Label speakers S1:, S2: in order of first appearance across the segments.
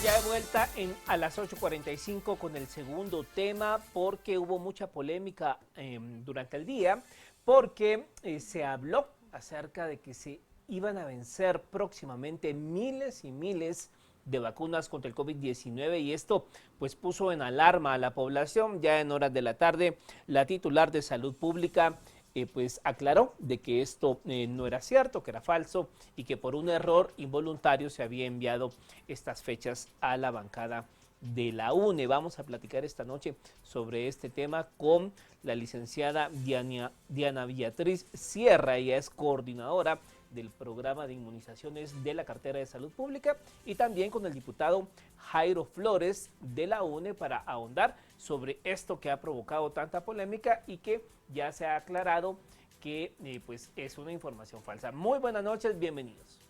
S1: ya de vuelta a las 8:45 con el segundo tema, porque hubo mucha polémica durante el día, porque se habló acerca de que se iban a vencer próximamente miles y miles de vacunas contra el COVID-19 y esto pues puso en alarma a la población. Ya en horas de la tarde, la titular de Salud Pública pues aclaró de que esto no era cierto, que era falso y que por un error involuntario se había enviado estas fechas a la bancada de la UNE. Vamos a platicar esta noche sobre este tema con la licenciada Diana Beatriz Sierra. Ella es coordinadora del programa de inmunizaciones de la cartera de salud pública, y también con el diputado Jairo Flores de la UNE para ahondar sobre esto que ha provocado tanta polémica y que ya se ha aclarado que pues es una información falsa. Muy buenas noches, bienvenidos.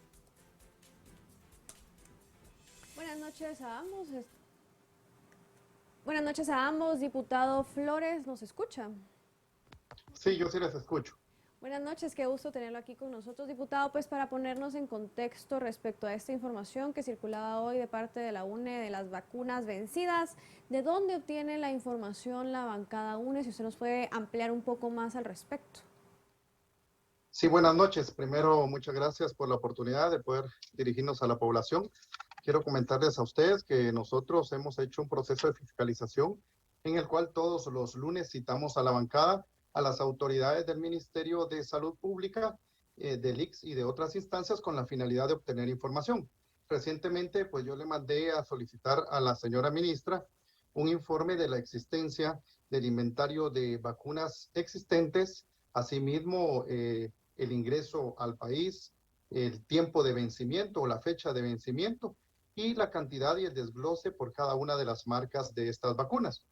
S2: Buenas noches a ambos. Buenas noches a ambos. Diputado Flores, ¿nos escucha?
S3: Sí, yo sí les escucho.
S2: Buenas noches, qué gusto tenerlo aquí con nosotros, diputado. Pues para ponernos en contexto respecto a esta información que circulaba hoy de parte de la UNE de las vacunas vencidas, ¿de dónde obtiene la información la bancada UNE? Si usted nos puede ampliar un poco más al respecto.
S3: Sí, buenas noches. Primero, muchas gracias por la oportunidad de poder dirigirnos a la población. Quiero comentarles a ustedes que nosotros hemos hecho un proceso de fiscalización en el cual todos los lunes citamos a la bancada a las autoridades del Ministerio de Salud Pública, del ICS y de otras instancias con la finalidad de obtener información. Recientemente, pues yo le mandé a solicitar a la señora ministra un informe de la existencia del inventario de vacunas existentes, asimismo el ingreso al país, el tiempo de vencimiento o la fecha de vencimiento y la cantidad y el desglose por cada una de las marcas de estas vacunas.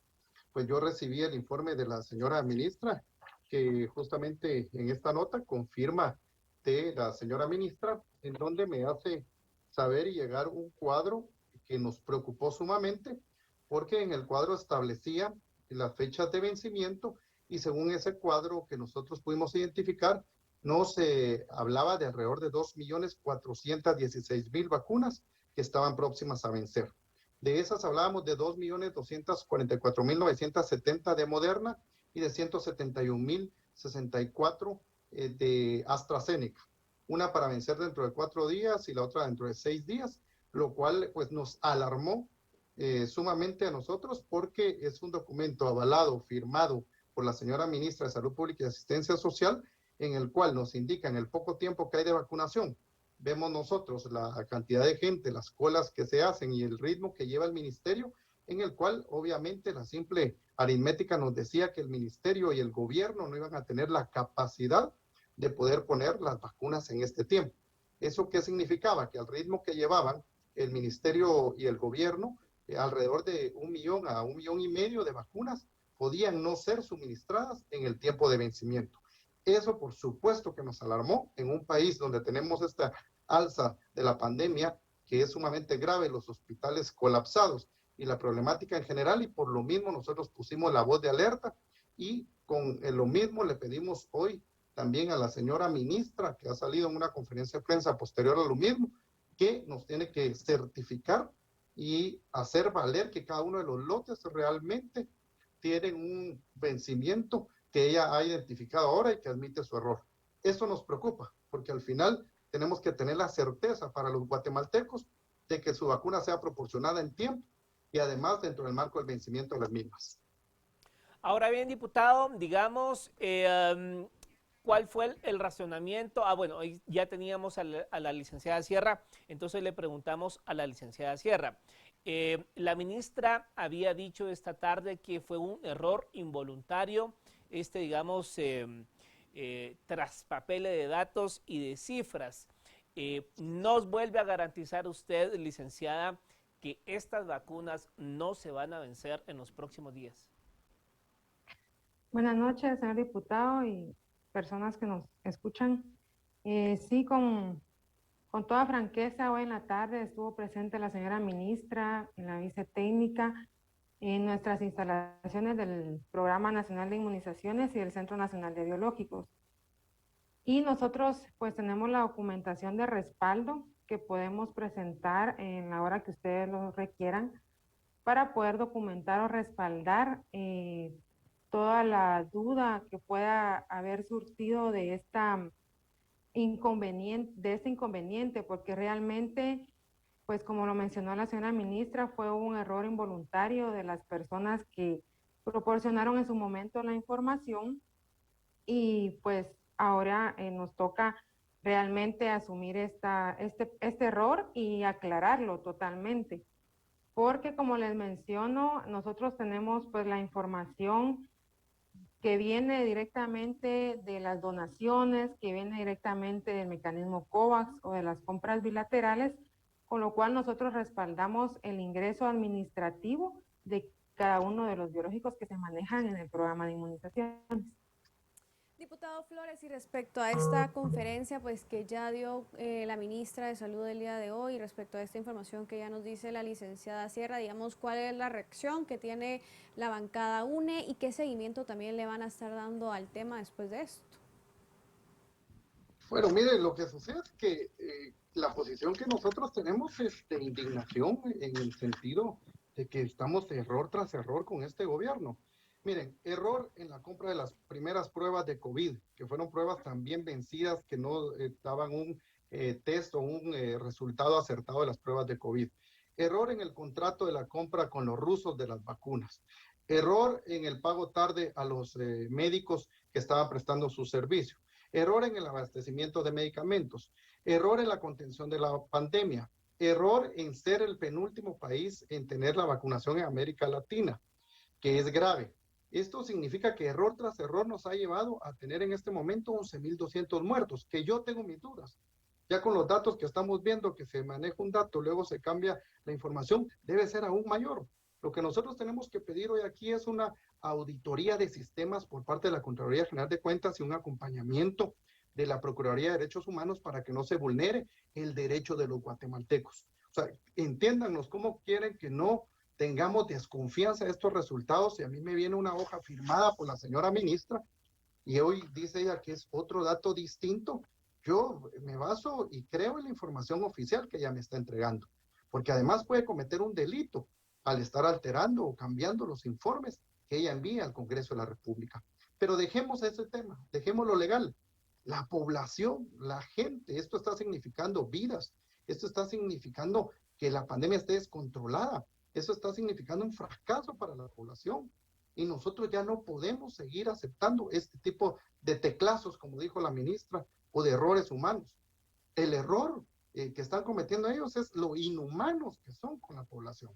S3: Pues yo recibí el informe de la señora ministra, que justamente en esta nota confirma de la señora ministra, en donde me hace saber y llegar un cuadro que nos preocupó sumamente, porque en el cuadro establecía las fechas de vencimiento y según ese cuadro que nosotros pudimos identificar, no se hablaba de alrededor de 2.416.000 vacunas que estaban próximas a vencer. De esas hablábamos de 2.244.970 de Moderna y de 171.064 de AstraZeneca. Una para vencer dentro de 4 días y la otra dentro de 6 días, lo cual pues nos alarmó sumamente a nosotros porque es un documento avalado, firmado por la señora ministra de Salud Pública y Asistencia Social, en el cual nos indican el poco tiempo que hay de vacunación. Vemos nosotros la cantidad de gente, las colas que se hacen y el ritmo que lleva el ministerio, en el cual obviamente la simple aritmética nos decía que el ministerio y el gobierno no iban a tener la capacidad de poder poner las vacunas en este tiempo. ¿Eso qué significaba? Que al ritmo que llevaban el ministerio y el gobierno, alrededor de 1 millón a 1,5 millones de vacunas podían no ser suministradas en el tiempo de vencimiento. Eso por supuesto que nos alarmó en un país donde tenemos esta alza de la pandemia que es sumamente grave, los hospitales colapsados y la problemática en general, y por lo mismo nosotros pusimos la voz de alerta y con lo mismo le pedimos hoy también a la señora ministra, que ha salido en una conferencia de prensa posterior a lo mismo, que nos tiene que certificar y hacer valer que cada uno de los lotes realmente tienen un vencimiento que ella ha identificado ahora y que admite su error. Eso nos preocupa, porque al final tenemos que tener la certeza para los guatemaltecos de que su vacuna sea proporcionada en tiempo y además dentro del marco del vencimiento de las mismas.
S1: Ahora bien, diputado, digamos, ¿cuál fue el razonamiento? Bueno, ya teníamos a la licenciada Sierra, entonces le preguntamos a la licenciada Sierra. La ministra había dicho esta tarde que fue un error involuntario, digamos, traspapele de datos y de cifras. ¿Nos vuelve a garantizar usted, licenciada, que estas vacunas no se van a vencer en los próximos días?
S4: Buenas noches, señor diputado y personas que nos escuchan. Sí, con toda franqueza, hoy en la tarde estuvo presente la señora ministra en la vicetécnica en nuestras instalaciones del Programa Nacional de Inmunizaciones y del Centro Nacional de Biológicos. Y nosotros pues tenemos la documentación de respaldo que podemos presentar en la hora que ustedes lo requieran para poder documentar o respaldar toda la duda que pueda haber surgido de este inconveniente, porque realmente, pues como lo mencionó la señora ministra, fue un error involuntario de las personas que proporcionaron en su momento la información y pues ahora nos toca realmente asumir este error y aclararlo totalmente. Porque como les menciono, nosotros tenemos pues la información que viene directamente de las donaciones, que viene directamente del mecanismo COVAX o de las compras bilaterales, con lo cual nosotros respaldamos el ingreso administrativo de cada uno de los biológicos que se manejan en el programa de inmunizaciones.
S2: Diputado Flores, y respecto a esta conferencia pues que ya dio la ministra de Salud el día de hoy, respecto a esta información que ya nos dice la licenciada Sierra, digamos, ¿cuál es la reacción que tiene la bancada UNE y qué seguimiento también le van a estar dando al tema después de esto?
S3: Bueno, mire, lo que sucede es que la posición que nosotros tenemos es de indignación en el sentido de que estamos error tras error con este gobierno. Miren, error en la compra de las primeras pruebas de COVID, que fueron pruebas también vencidas que no daban un test o un resultado acertado de las pruebas de COVID. Error en el contrato de la compra con los rusos de las vacunas. Error en el pago tarde a los médicos que estaban prestando su servicio. Error en el abastecimiento de medicamentos, error en la contención de la pandemia, error en ser el penúltimo país en tener la vacunación en América Latina, que es grave. Esto significa que error tras error nos ha llevado a tener en este momento 11.200 muertos, que yo tengo mis dudas. Ya con los datos que estamos viendo, que se maneja un dato, luego se cambia la información, debe ser aún mayor. Lo que nosotros tenemos que pedir hoy aquí es una auditoría de sistemas por parte de la Contraloría General de Cuentas y un acompañamiento de la Procuraduría de Derechos Humanos para que no se vulnere el derecho de los guatemaltecos. O sea, entiéndanos cómo quieren que no tengamos desconfianza de estos resultados. Y a mí me viene una hoja firmada por la señora ministra y hoy dice ella que es otro dato distinto. Yo me baso y creo en la información oficial que ella me está entregando, porque además puede cometer un delito al estar alterando o cambiando los informes que ella envía al Congreso de la República. Pero dejemos ese tema, dejemos lo legal. La población, la gente, esto está significando vidas, esto está significando que la pandemia esté descontrolada, eso está significando un fracaso para la población. Y nosotros ya no podemos seguir aceptando este tipo de teclazos, como dijo la ministra, o de errores humanos. El error que están cometiendo ellos es lo inhumanos que son con la población.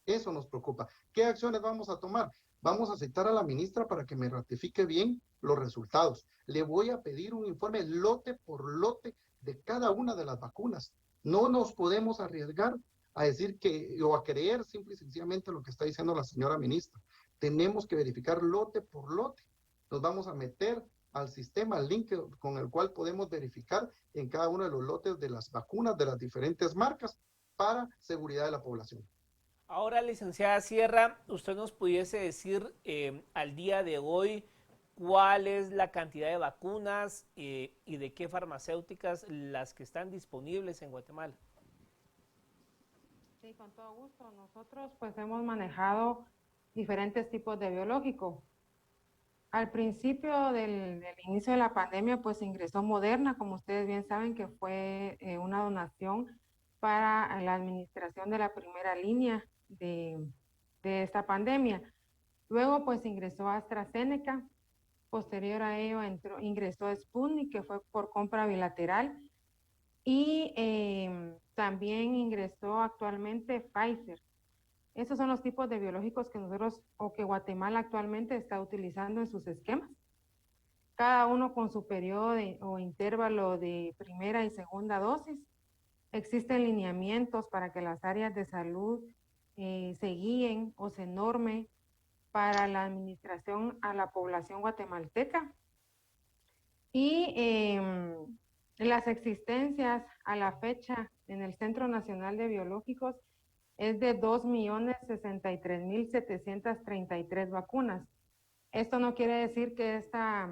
S3: Eso nos preocupa. ¿Qué acciones vamos a tomar? Vamos a citar a la ministra para que me ratifique bien los resultados. Le voy a pedir un informe lote por lote de cada una de las vacunas. No nos podemos arriesgar a decir que o a creer simple y sencillamente lo que está diciendo la señora ministra. Tenemos que verificar lote por lote. Nos vamos a meter al sistema, al link con el cual podemos verificar en cada uno de los lotes de las vacunas de las diferentes marcas para seguridad de la población.
S1: Ahora, licenciada Sierra, ¿usted nos pudiese decir al día de hoy cuál es la cantidad de vacunas y de qué farmacéuticas las que están disponibles en Guatemala?
S4: Sí, con todo gusto. Nosotros pues hemos manejado diferentes tipos de biológicos. Al principio del inicio de la pandemia pues ingresó Moderna, como ustedes bien saben, que fue una donación para la administración de la primera línea de esta pandemia. Luego pues ingresó AstraZeneca, posterior a ello ingresó Sputnik, que fue por compra bilateral, y también ingresó actualmente Pfizer. Esos son los tipos de biológicos que nosotros o que Guatemala actualmente está utilizando en sus esquemas, cada uno con su periodo o intervalo de primera y segunda dosis. Existen lineamientos para que las áreas de salud se guíen o se normen para la administración a la población guatemalteca. Y las existencias a la fecha en el Centro Nacional de Biológicos es de 2.063.733 vacunas. Esto no quiere decir que esta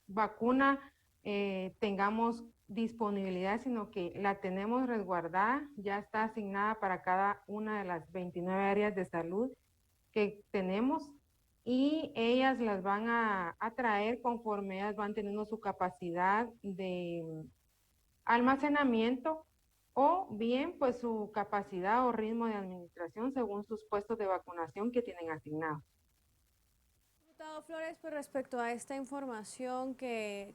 S4: vacuna tengamos disponibilidad, sino que la tenemos resguardada, ya está asignada para cada una de las 29 áreas de salud que tenemos y ellas las van a traer conforme ellas van teniendo su capacidad de almacenamiento o bien pues su capacidad o ritmo de administración según sus puestos de vacunación que tienen asignados.
S2: Diputado Flores, pues respecto a esta información que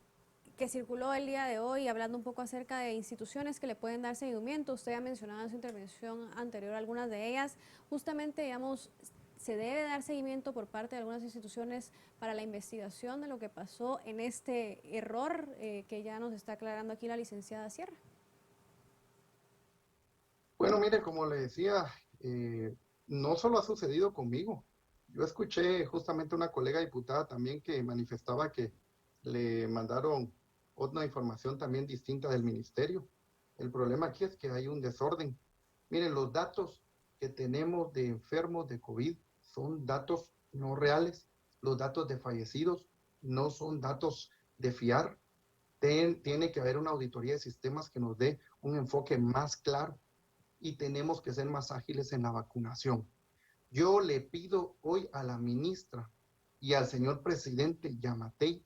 S2: circuló el día de hoy, hablando un poco acerca de instituciones que le pueden dar seguimiento, usted ha mencionado en su intervención anterior algunas de ellas, justamente, digamos, se debe dar seguimiento por parte de algunas instituciones para la investigación de lo que pasó en este error que ya nos está aclarando aquí la licenciada Sierra.
S3: Bueno, mire, como le decía, no solo ha sucedido conmigo. Yo escuché justamente una colega diputada también que manifestaba que le mandaron otra información también distinta del ministerio. El problema aquí es que hay un desorden. Miren, los datos que tenemos de enfermos de COVID son datos no reales. Los datos de fallecidos no son datos de fiar. Tiene que haber una auditoría de sistemas que nos dé un enfoque más claro y tenemos que ser más ágiles en la vacunación. Yo le pido hoy a la ministra y al señor presidente Yamatei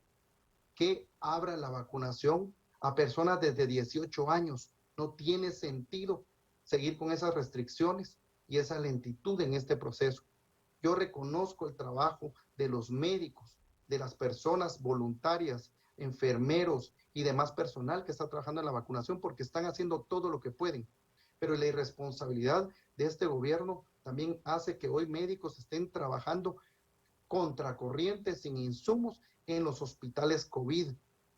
S3: que abra la vacunación a personas desde 18 años. No tiene sentido seguir con esas restricciones y esa lentitud en este proceso. Yo reconozco el trabajo de los médicos, de las personas voluntarias, enfermeros y demás personal que está trabajando en la vacunación porque están haciendo todo lo que pueden. Pero la irresponsabilidad de este gobierno también hace que hoy médicos estén trabajando contracorriente, sin insumos, en los hospitales COVID,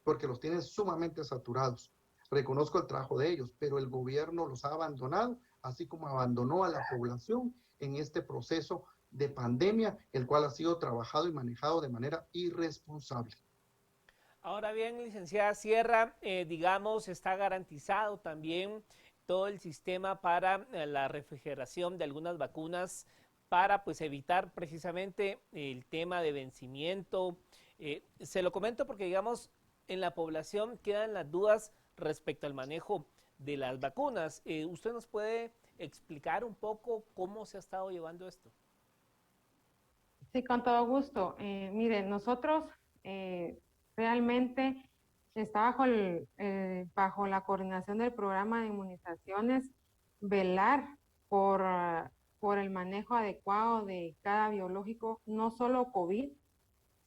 S3: porque los tienen sumamente saturados. Reconozco el trabajo de ellos, pero el gobierno los ha abandonado, así como abandonó a la población en este proceso de pandemia, el cual ha sido trabajado y manejado de manera irresponsable.
S1: Ahora bien, licenciada Sierra, digamos, está garantizado también todo el sistema para la refrigeración de algunas vacunas para pues evitar precisamente el tema de vencimiento. Se lo comento porque digamos en la población quedan las dudas respecto al manejo de las vacunas. ¿Usted nos puede explicar un poco cómo se ha estado llevando esto?
S4: Sí, con todo gusto. Miren, nosotros realmente está bajo la coordinación del programa de inmunizaciones velar por, por el manejo adecuado de cada biológico, no solo COVID,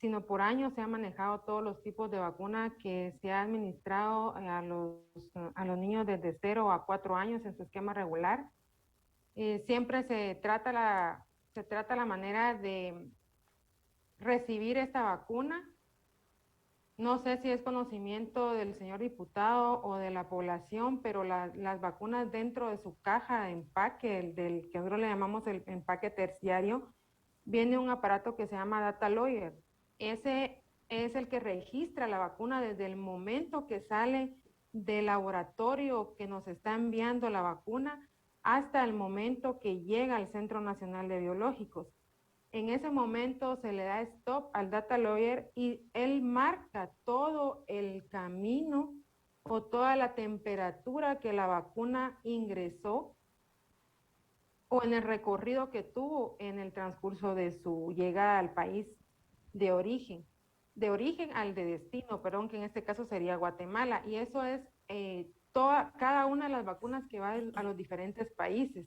S4: sino por años se han manejado todos los tipos de vacuna que se ha administrado a los niños desde 0 a 4 años en su esquema regular. Siempre se trata la manera de recibir esta vacuna. No sé si es conocimiento del señor diputado o de la población, pero las vacunas dentro de su caja de empaque, del que nosotros le llamamos el empaque terciario, viene un aparato que se llama Data Lawyer. Ese es el que registra la vacuna desde el momento que sale del laboratorio que nos está enviando la vacuna hasta el momento que llega al Centro Nacional de Biológicos. En ese momento se le da stop al Data Lawyer y él marca todo el camino o toda la temperatura que la vacuna ingresó o en el recorrido que tuvo en el transcurso de su llegada al país de origen al de destino, perdón, que en este caso sería Guatemala. Y eso es cada una de las vacunas que va a los diferentes países.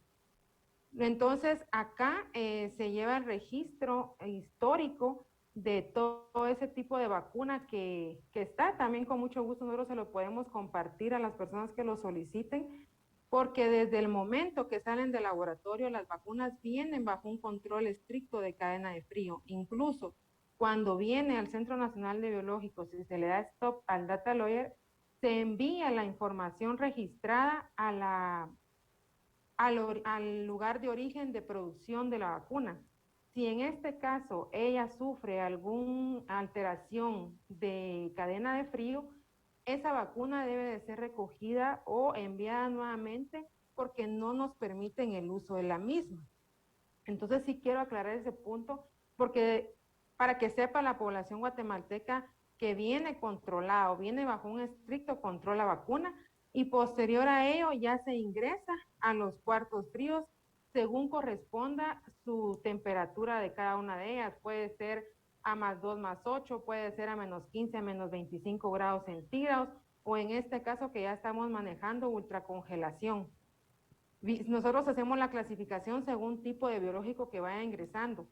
S4: Entonces, acá se lleva el registro histórico de todo ese tipo de vacuna que está. También con mucho gusto nosotros se lo podemos compartir a las personas que lo soliciten, porque desde el momento que salen del laboratorio, las vacunas vienen bajo un control estricto de cadena de frío. Incluso cuando viene al Centro Nacional de Biológicos y se le da stop al Data Lawyer, se envía la información registrada al lugar de origen de producción de la vacuna. Si en este caso ella sufre alguna alteración de cadena de frío, esa vacuna debe de ser recogida o enviada nuevamente porque no nos permiten el uso de la misma. Entonces sí quiero aclarar ese punto porque para que sepa la población guatemalteca que viene controlado, viene bajo un estricto control la vacuna, y posterior a ello ya se ingresa a los cuartos fríos según corresponda su temperatura de cada una de ellas. Puede ser a +2, +8, puede ser a -15, a -25 grados centígrados, o en este caso que ya estamos manejando ultracongelación. Nosotros hacemos la clasificación según tipo de biológico que vaya ingresando.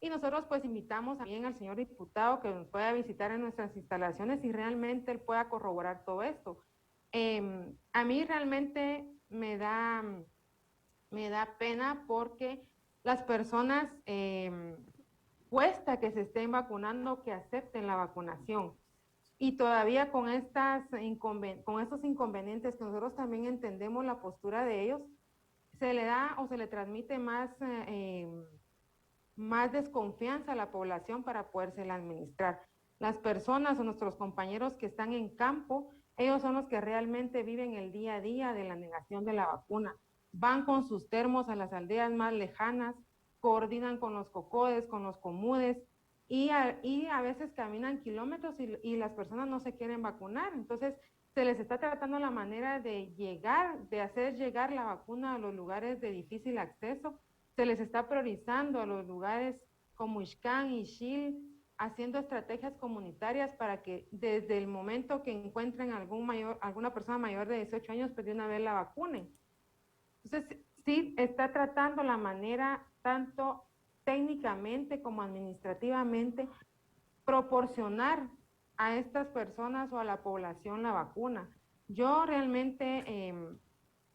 S4: Y nosotros pues invitamos también al señor diputado que nos pueda visitar en nuestras instalaciones y realmente él pueda corroborar todo esto. A mí realmente me da pena porque las personas cuesta que se estén vacunando, que acepten la vacunación. Y todavía con estos inconvenientes que nosotros también entendemos la postura de ellos, se le da o se le transmite más desconfianza a la población para podérsela administrar. Las personas o nuestros compañeros que están en campo, ellos son los que realmente viven el día a día de la negación de la vacuna. Van con sus termos a las aldeas más lejanas, coordinan con los cocodes, con los comudes, y a veces caminan kilómetros y las personas no se quieren vacunar. Entonces, se les está tratando la manera de hacer llegar la vacuna a los lugares de difícil acceso. Se les está priorizando a los lugares como Ixcán y Xil, haciendo estrategias comunitarias para que desde el momento que encuentren alguna persona mayor de 18 años, pues de una vez la vacunen. Entonces, sí está tratando la manera, tanto técnicamente como administrativamente, proporcionar a estas personas o a la población la vacuna. Yo realmente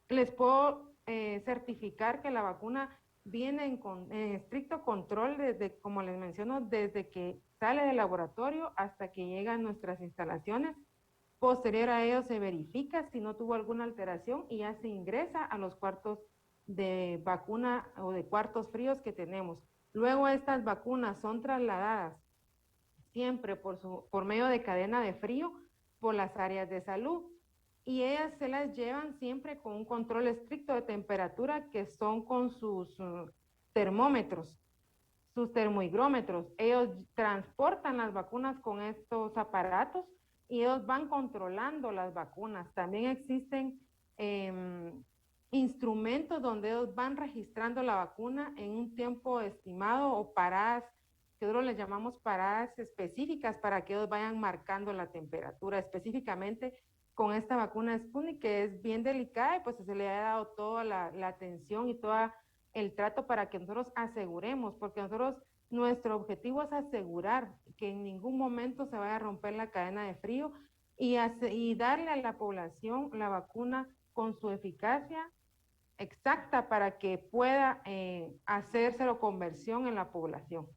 S4: les puedo certificar que la vacuna viene en estricto control desde, como les menciono, desde que sale del laboratorio hasta que llega a nuestras instalaciones. Posterior a ello se verifica si no tuvo alguna alteración y ya se ingresa a los cuartos de vacuna o de cuartos fríos que tenemos. Luego estas vacunas son trasladadas siempre por medio de cadena de frío por las áreas de salud, y ellas se las llevan siempre con un control estricto de temperatura, que son con sus termómetros, sus termohigrómetros. Ellos transportan las vacunas con estos aparatos y ellos van controlando las vacunas. También existen instrumentos donde ellos van registrando la vacuna en un tiempo estimado, o paradas, que nosotros les llamamos paradas específicas, para que ellos vayan marcando la temperatura. Específicamente con esta vacuna Sputnik, que es bien delicada, y pues se le ha dado toda la atención y todo el trato para que nosotros aseguremos, porque nuestro objetivo es asegurar que en ningún momento se vaya a romper la cadena de frío, y darle a la población la vacuna con su eficacia exacta para que pueda hacérselo conversión en la población.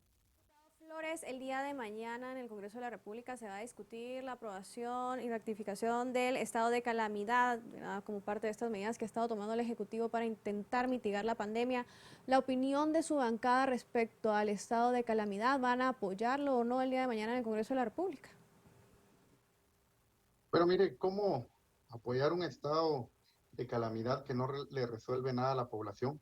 S2: Flores, el día de mañana en el Congreso de la República se va a discutir la aprobación y rectificación del estado de calamidad como parte de estas medidas que ha estado tomando el Ejecutivo para intentar mitigar la pandemia. La opinión de su bancada respecto al estado de calamidad, ¿van a apoyarlo o no el día de mañana en el Congreso de la República?
S3: Pero mire, ¿cómo apoyar un estado de calamidad que no le resuelve nada a la población,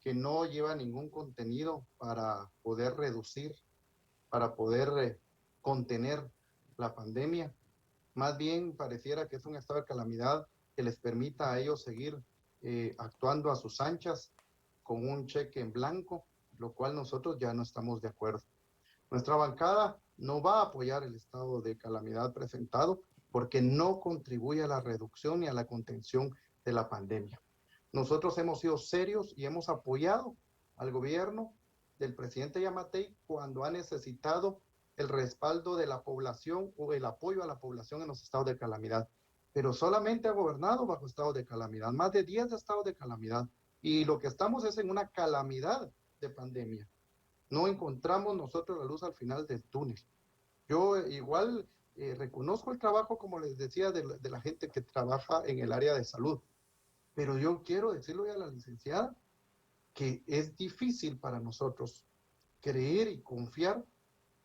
S3: que no lleva ningún contenido para poder reducir, para poder contener la pandemia? Más bien pareciera que es un estado de calamidad que les permita a ellos seguir actuando a sus anchas con un cheque en blanco, lo cual nosotros ya no estamos de acuerdo. Nuestra bancada no va a apoyar el estado de calamidad presentado porque no contribuye a la reducción ni a la contención de la pandemia. Nosotros hemos sido serios y hemos apoyado al gobierno del presidente Yamatei cuando ha necesitado el respaldo de la población o el apoyo a la población en los estados de calamidad. Pero solamente ha gobernado bajo estados de calamidad, más de 10 estados de calamidad. Y lo que estamos es en una calamidad de pandemia. No encontramos nosotros la luz al final del túnel. Yo igual reconozco el trabajo, como les decía, de la gente que trabaja en el área de salud. Pero yo quiero decirle a la licenciada que es difícil para nosotros creer y confiar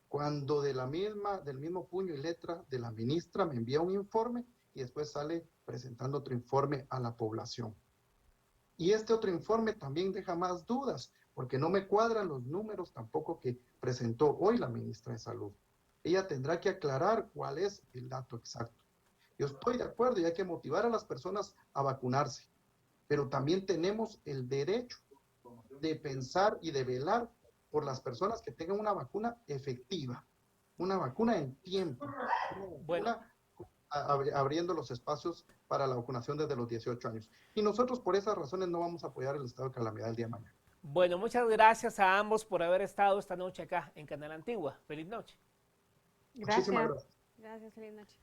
S3: cuando del mismo puño y letra de la ministra me envía un informe y después sale presentando otro informe a la población. Y este otro informe también deja más dudas, porque no me cuadran los números tampoco que presentó hoy la ministra de Salud. ella tendrá que aclarar cuál es el dato exacto. Yo estoy de acuerdo y hay que motivar a las personas a vacunarse, pero también tenemos el derecho de pensar y de velar por las personas que tengan una vacuna efectiva, una vacuna en tiempo,
S1: Bueno,
S3: abriendo los espacios para la vacunación desde los 18 años. Y nosotros por esas razones no vamos a apoyar el estado de calamidad el día de mañana.
S1: bueno, muchas gracias a ambos por haber estado esta noche acá en Canal Antigua. Feliz noche.
S3: Muchísimas
S4: Gracias.
S3: gracias.
S2: Gracias, feliz noche.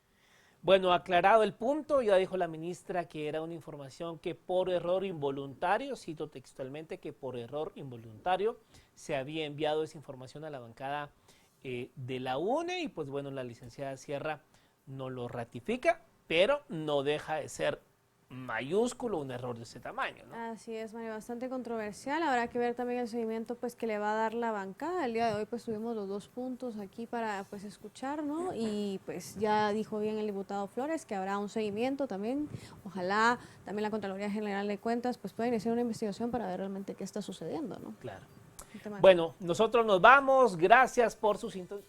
S1: Bueno, aclarado el punto, ya dijo la ministra que era una información que por error involuntario, cito textualmente, que por error involuntario se había enviado esa información a la bancada de la UNE y pues bueno, la licenciada Sierra no lo ratifica, pero no deja de ser mayúsculo un error de ese tamaño, ¿no?
S2: Así es, Mario, bastante controversial. Habrá que ver también el seguimiento pues que le va a dar la bancada. El día de hoy pues tuvimos los 2 puntos aquí para pues escuchar, ¿no? Y pues ya dijo bien el diputado Flores que habrá un seguimiento también. Ojalá también la Contraloría General de Cuentas pues pueda iniciar una investigación para ver realmente qué está sucediendo, ¿no?
S1: Claro.
S2: Un tema-
S1: Bueno, nosotros nos vamos. Gracias por su sintonía.